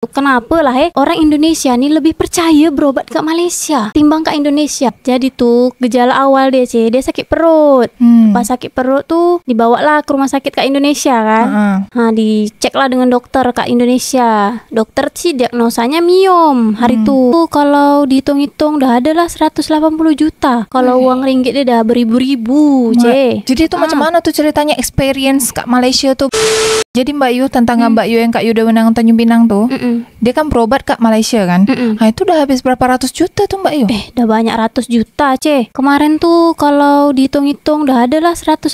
Kenapa lah orang Indonesia nih lebih percaya berobat ke Malaysia timbang ke Indonesia. Jadi tuh gejala awal dia dia sakit perut. Pas sakit perut tuh dibawalah ke rumah sakit ke Indonesia kan. Diceklah dengan dokter ke Indonesia. Dokter sih diagnosanya miom hari tuh. Kalau dihitung-hitung dah adalah 180 juta. Kalau uang ringgit dia dah beribu-ribu. Jadi itu macam mana tuh ceritanya experience kat Malaysia tuh? Jadi Mbak Yu, tentang Mbak Yu yang Kak Yu udah menang Tanjung Pinang tuh, dia kan berobat kat Malaysia kan. Itu udah habis berapa ratus juta tuh Mbak Yu? Dah banyak ratus juta Kemarin tuh kalau dihitung-hitung dah adalah 180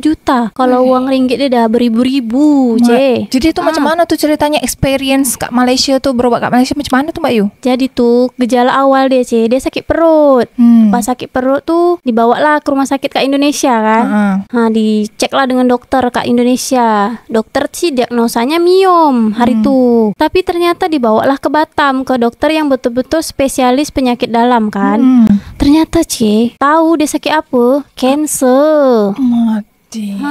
juta. Kalau uang ringgit dia dah beribu-ribu Jadi itu macam mana tuh ceritanya experience kat Malaysia tuh, berobat kat Malaysia macam mana tuh Mbak Yu? Jadi tuh gejala awal dia dia sakit perut. Pas sakit perut tuh dibawalah ke rumah sakit ke Indonesia kan. Diceklah dengan dokter ke Indonesia. Dokter sih diagnosanya miom hari tuh. Tapi ternyata dibawalah ke Batam ke dokter yang betul-betul spesialis penyakit dalam kan. Ternyata tahu dia sakit apa? Kanser. Mati.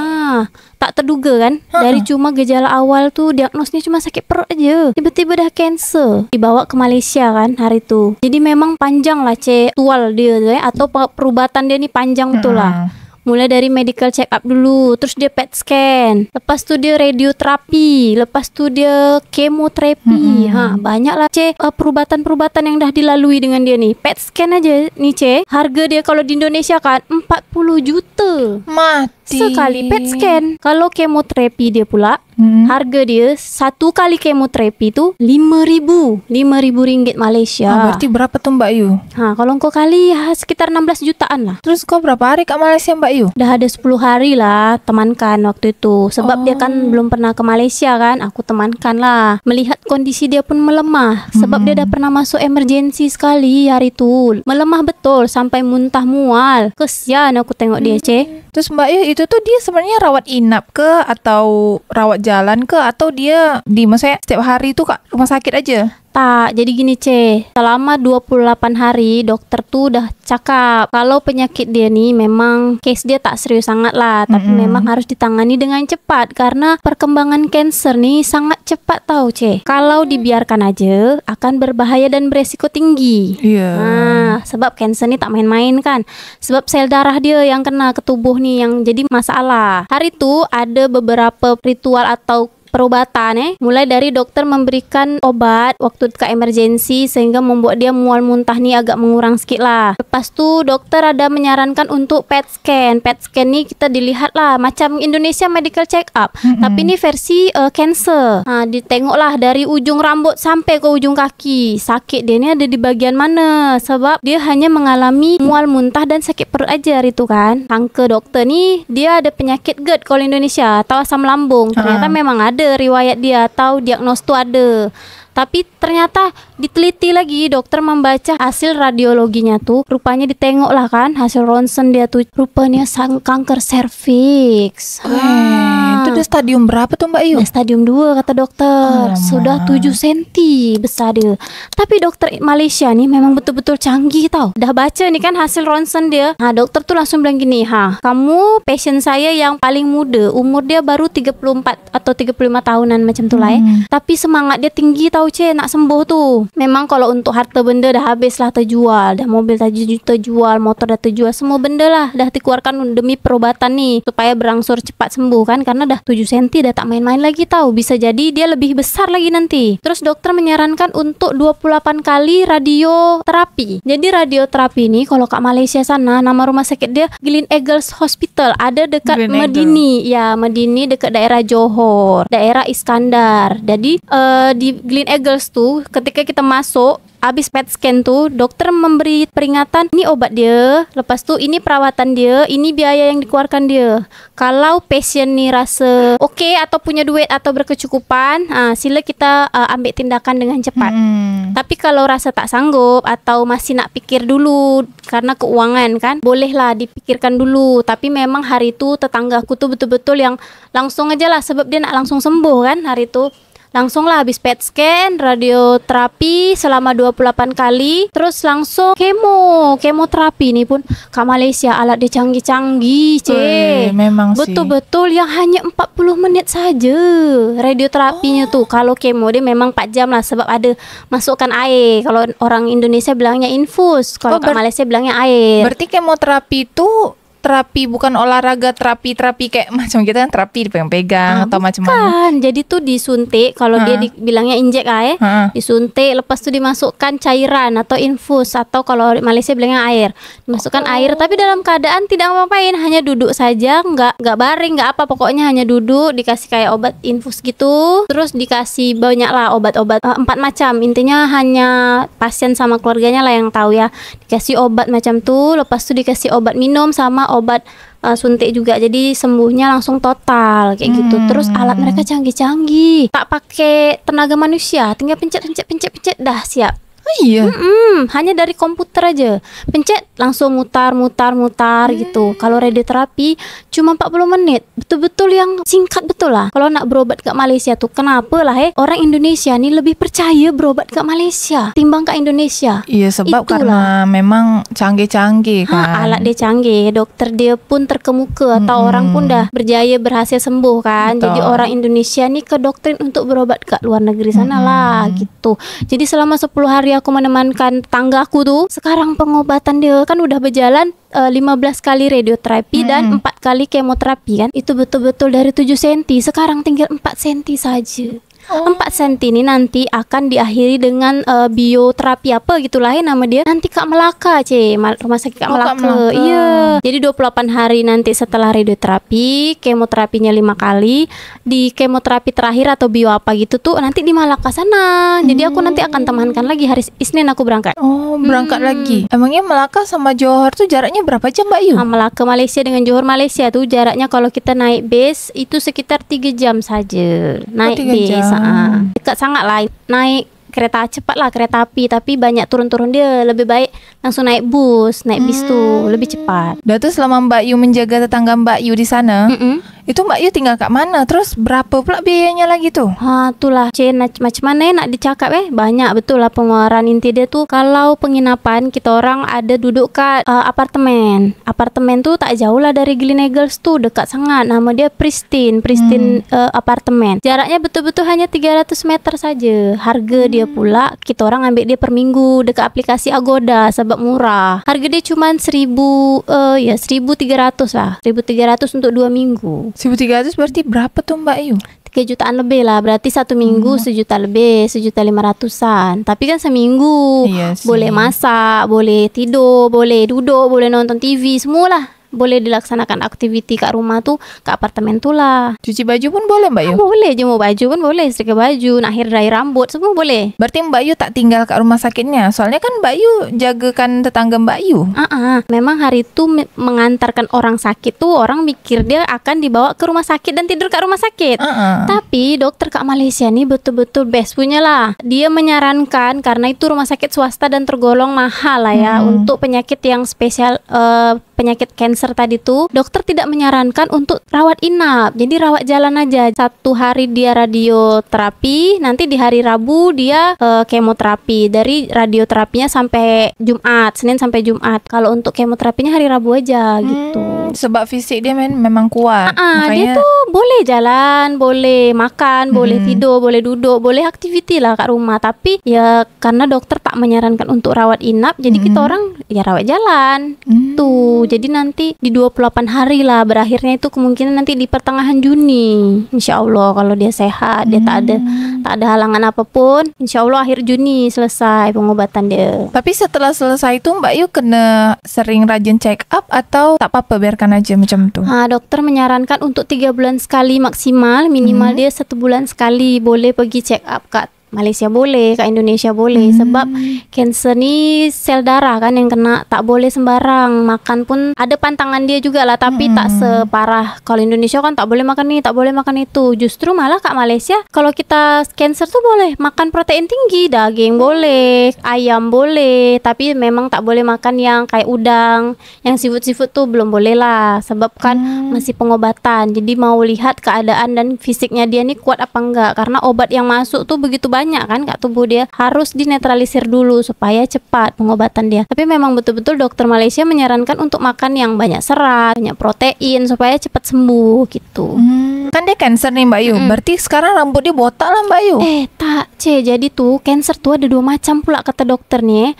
Tak terduga kan. Dari cuma gejala awal tuh diagnosnya cuma sakit perut aja, tiba-tiba dah kanser. Dibawa ke Malaysia kan hari tu. Jadi memang panjang lah tual dia atau perubatan dia ni panjang betul lah. Mulai dari medical check up dulu, terus dia PET scan, lepas tu dia radioterapi, lepas tu dia kemoterapi. Banyaklah perubatan-perubatan yang dah dilalui dengan dia ni. PET scan aja ni harga dia kalau di Indonesia kan 40 juta. Mati. Sekali PET scan. Kalau kemoterapi dia pula, harga dia satu kali kemoterapi tu 5,000 ringgit Malaysia. Berarti berapa tuh Mbak Yu? Kalau kau kali sekitar 16 jutaan lah. Terus kau berapa hari kat Malaysia Mbak Yu? Dah ada 10 hari lah temankan waktu itu. Sebab dia kan belum pernah ke Malaysia kan. Aku temankan lah. Melihat kondisi dia pun melemah. Sebab dia dah pernah masuk emergency sekali hari tu. Melemah betul sampai muntah mual. Kesian aku tengok dia Terus Mbak Yu, itu tuh dia sebenarnya rawat inap ke atau rawat jalan ke, atau dia maksudnya setiap hari tuh kat rumah sakit aja? Tak, jadi gini selama 28 hari dokter tuh dah cakap kalau penyakit dia ni memang case dia tak serius sangat lah, tapi memang harus ditangani dengan cepat karena perkembangan kanser ni sangat cepat tau Kalau dibiarkan aja akan berbahaya dan beresiko tinggi. Sebab kanser ni tak main-main kan. Sebab sel darah dia yang kena ke tubuh ni yang jadi masalah. Hari tu ada beberapa ritual atau perubatan mulai dari dokter memberikan obat waktu ke emergency sehingga membuat dia mual muntah ni agak mengurang sikit lah. Lepas tu dokter ada menyarankan untuk PET scan. PET scan ni kita dilihat lah macam Indonesia medical check up, tapi ni versi kanser. Ditengoklah dari ujung rambut sampai ke ujung kaki. Sakit dia ni ada di bagian mana, sebab dia hanya mengalami mual muntah dan sakit perut aja hari tu kan. Sangka dokter ni dia ada penyakit GERD kalau Indonesia atau asam lambung. Ternyata memang ada riwayat dia atau diagnos tu ada. Tapi ternyata diteliti lagi, dokter membaca hasil radiologinya tu, rupanya ditengok lah kan hasil ronsen dia tu, rupanya kanker serviks. Itu dia stadium berapa tuh Mbak Yu? Stadium 2 kata dokter. Sudah 7 cm besar dia. Tapi dokter Malaysia ni memang betul-betul canggih tau. Dah baca ni kan hasil ronsen dia. Dokter tu langsung bilang gini, kamu pasien saya yang paling muda, umur dia baru 34 atau 35 tahunan macam tu lah tapi semangat dia tinggi tau nak sembuh tu. Memang kalau untuk harta benda dah habis lah terjual, dah mobil terjual, motor dah terjual, semua benda lah dah dikeluarkan demi perubatan ni supaya berangsur cepat sembuh kan, karena dah 7 cm dah tak main-main lagi tau. Bisa jadi dia lebih besar lagi nanti. Terus dokter menyarankan untuk 28 kali radioterapi. Jadi radioterapi ni kalau kat Malaysia sana nama rumah sakit dia Glen Eagles Hospital, ada dekat Medini. Medini dekat daerah Johor, daerah Iskandar. Jadi di Glen Eagles tu ketika kita masuk habis PET scan tu, dokter memberi peringatan, ini obat dia, lepas tu ini perawatan dia, ini biaya yang dikeluarkan dia. Kalau pasien ni rasa okey atau punya duit atau berkecukupan, sila kita ambil tindakan dengan cepat. Tapi kalau rasa tak sanggup atau masih nak fikir dulu karena keuangan kan, bolehlah dipikirkan dulu. Tapi memang hari tu tetangga aku tu betul-betul yang langsung aja lah, sebab dia nak langsung sembuh kan hari tu. Langsung lah habis PET scan, radioterapi selama 28 kali, terus langsung kemoterapi nih pun Kak Malaysia alat dia canggih-canggih, memang sih. Betul-betul yang hanya 40 menit saja radioterapinya tuh. Kalau kemo dia memang 4 jam lah sebab ada masukkan air. Kalau orang Indonesia bilangnya infus, kalau Kak Malaysia bilangnya air. Berarti kemoterapi itu terapi bukan olahraga, terapi kayak macam kita kan terapi dipegang-pegang atau macam-macam. Jadi tuh disuntik, kalau dia dibilangnya injek air, disuntik, lepas tuh dimasukkan cairan atau infus, atau kalau Malaysia bilangnya air. Dimasukkan air, tapi dalam keadaan tidak ngapain, hanya duduk saja, nggak baring, nggak apa, pokoknya hanya duduk, dikasih kayak obat infus gitu, terus dikasih banyak lah obat-obat 4 macam. Intinya hanya pasien sama keluarganya lah yang tahu ya. Dikasih obat macam tuh, lepas tuh dikasih obat minum sama obat suntik juga, jadi sembuhnya langsung total kayak gitu. Terus alat mereka canggih-canggih, tak pakai tenaga manusia, tinggal pencet dah siap. Oh iya. Hanya dari komputer aja, pencet langsung mutar gitu. Kalau radioterapi cuma 40 menit, betul-betul yang singkat betul lah. Kalau nak berobat ke Malaysia tuh, kenapa lah orang Indonesia nih lebih percaya berobat ke Malaysia timbang ke Indonesia? Iya, sebab karena memang canggih-canggih kan. Alat dia canggih, dokter dia pun terkemuka, atau orang pun dah berjaya berhasil sembuh kan. Betul. Jadi orang Indonesia nih kedoktrin untuk berobat ke luar negeri sana lah gitu. Jadi selama 10 hari aku menemankan tanggaku tuh, sekarang pengobatan dia kan udah berjalan 15 kali radioterapi dan 4 kali kemoterapi kan. Itu betul-betul dari 7 cm sekarang tinggal 4 cm saja. 4 cm ini nanti akan diakhiri dengan bioterapi apa gitulah nama dia. Nanti Kak Melaka, rumah sakit Kak Melaka. Iya. Jadi 28 hari nanti setelah radioterapi, kemoterapinya 5 kali. Di kemoterapi terakhir atau bio apa gitu tuh nanti di Malaka sana. Jadi aku nanti akan temankan lagi hari Isnin aku berangkat. Oh, berangkat lagi. Emangnya Melaka sama Johor tuh jaraknya berapa jam, Mbak Yu? Melaka Malaysia dengan Johor Malaysia tuh jaraknya kalau kita naik bus itu sekitar 3 jam saja. Naik bus. Dekat sangat lah. Naik kereta cepat lah, kereta api, tapi banyak turun-turun dia. Lebih baik langsung naik bus tuh lebih cepat. Dah tuh selama Mbak Yu menjaga tetangga Mbak Yu di sana, itu Mbak Yu tinggal kat mana? Terus berapa pula biayanya lagi tuh? Itulah macam mana nak dicakap banyak betul lah pengeluaran inti dia tuh. Kalau penginapan kita orang ada duduk kat apartemen. Apartemen tuh tak jauh lah dari Gleneagles tuh, dekat sangat. Nama dia Pristine apartemen. Jaraknya betul-betul hanya 300 meter saja. Harga dia pula kita orang ambil dia per minggu dekat aplikasi Agoda sebab murah. Harga dia cuma 1.300 lah. 1.300 untuk 2 minggu. 1.300 berarti berapa tuh Mbak Yu? 3 jutaan lebih lah. Berarti 1 minggu 1 juta lebih, 1.500.000. Tapi kan seminggu boleh masak, boleh tidur, boleh duduk, boleh nonton TV, semualah. Boleh dilaksanakan aktiviti kat rumah tuh, kat apartemen tu lah. Cuci baju pun boleh Mbak Yu? Boleh, jemur baju pun boleh, setrika baju, nak hair dry rambut, semua boleh. Berarti Mbak Yu tak tinggal kat rumah sakitnya? Soalnya kan Mbak Yu jagakan tetangga Mbak Yu. Memang hari tu mengantarkan orang sakit tuh, orang mikir dia akan dibawa ke rumah sakit dan tidur kat rumah sakit. Tapi dokter kat Malaysia ni betul-betul best punya lah. Dia menyarankan, karena itu rumah sakit swasta dan tergolong mahal lah ya, untuk penyakit yang spesial, penyakit cancer tadi tuh, dokter tidak menyarankan untuk rawat inap. Jadi rawat jalan aja. 1 hari dia radioterapi, nanti di hari Rabu dia kemoterapi. Dari radioterapinya sampai Jumat, Senin sampai Jumat. Kalau untuk kemoterapinya hari Rabu aja gitu. Sebab fisik dia memang kuat. Dia tuh boleh jalan, boleh makan, boleh tidur, boleh duduk, boleh aktiviti lah kat rumah. Tapi ya karena dokter tak menyarankan untuk rawat inap, jadi kita orang ya rawat jalan tuh. Jadi nanti di 28 hari lah berakhirnya itu, kemungkinan nanti di pertengahan Juni. Insya Allah kalau dia sehat, dia tak ada halangan apapun, insya Allah akhir Juni selesai pengobatan dia. Tapi setelah selesai itu Mbak Yu kena sering rajin check up atau tak apa biarkan aja macam tu? Dokter menyarankan untuk 3 bulan sekali maksimal, minimal dia 1 bulan sekali boleh pergi check up kat Malaysia boleh, kat Indonesia boleh. Sebab kanser ni sel darah kan yang kena, tak boleh sembarang. Makan pun ada pantangan dia jugalah, tapi tak separah kalau Indonesia kan tak boleh makan ni, tak boleh makan itu. Justru malah kat Malaysia kalau kita kanser tuh boleh makan protein tinggi, daging boleh, ayam boleh, tapi memang tak boleh makan yang kayak udang, yang seafood tuh belum boleh lah, sebab kan masih pengobatan. Jadi mau lihat keadaan dan fisiknya dia nih kuat apa enggak, karena obat yang masuk tuh begitu banyak kan kat tubuh dia, harus dinetralisir dulu supaya cepat pengobatan dia. Tapi memang betul-betul dokter Malaysia menyarankan untuk makan yang banyak serat, banyak protein supaya cepat sembuh gitu. Kan dia kanser nih Mbak Yu. Berarti sekarang rambut dia botak lah Mbak Yu. Tak, jadi tuh kanser tuh ada 2 macam pula kata dokter nih.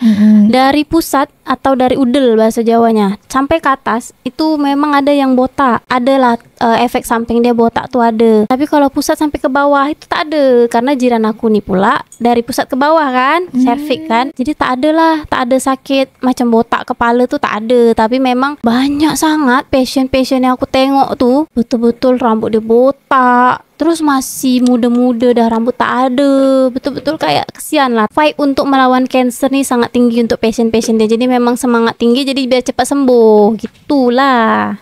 Dari pusat atau dari udel bahasa Jawanya sampai ke atas itu memang ada yang botak. Adalah efek samping dia botak tuh ada. Tapi kalau pusat sampai ke bawah itu tak ada, karena jiran aku nih pula dari pusat ke bawah kan, cervix kan. Jadi tak ada sakit macam botak kepala tuh tak ada. Tapi memang banyak sangat pasien-pasien yang aku tengok tuh betul-betul rambut dia botak. Terus masih muda-muda dah, rambut tak ada. Betul-betul kayak kesian lah. Fight untuk melawan kanser nih sangat tinggi untuk pasien-pasien dia. Jadi memang semangat tinggi jadi biar cepat sembuh. Gitulah.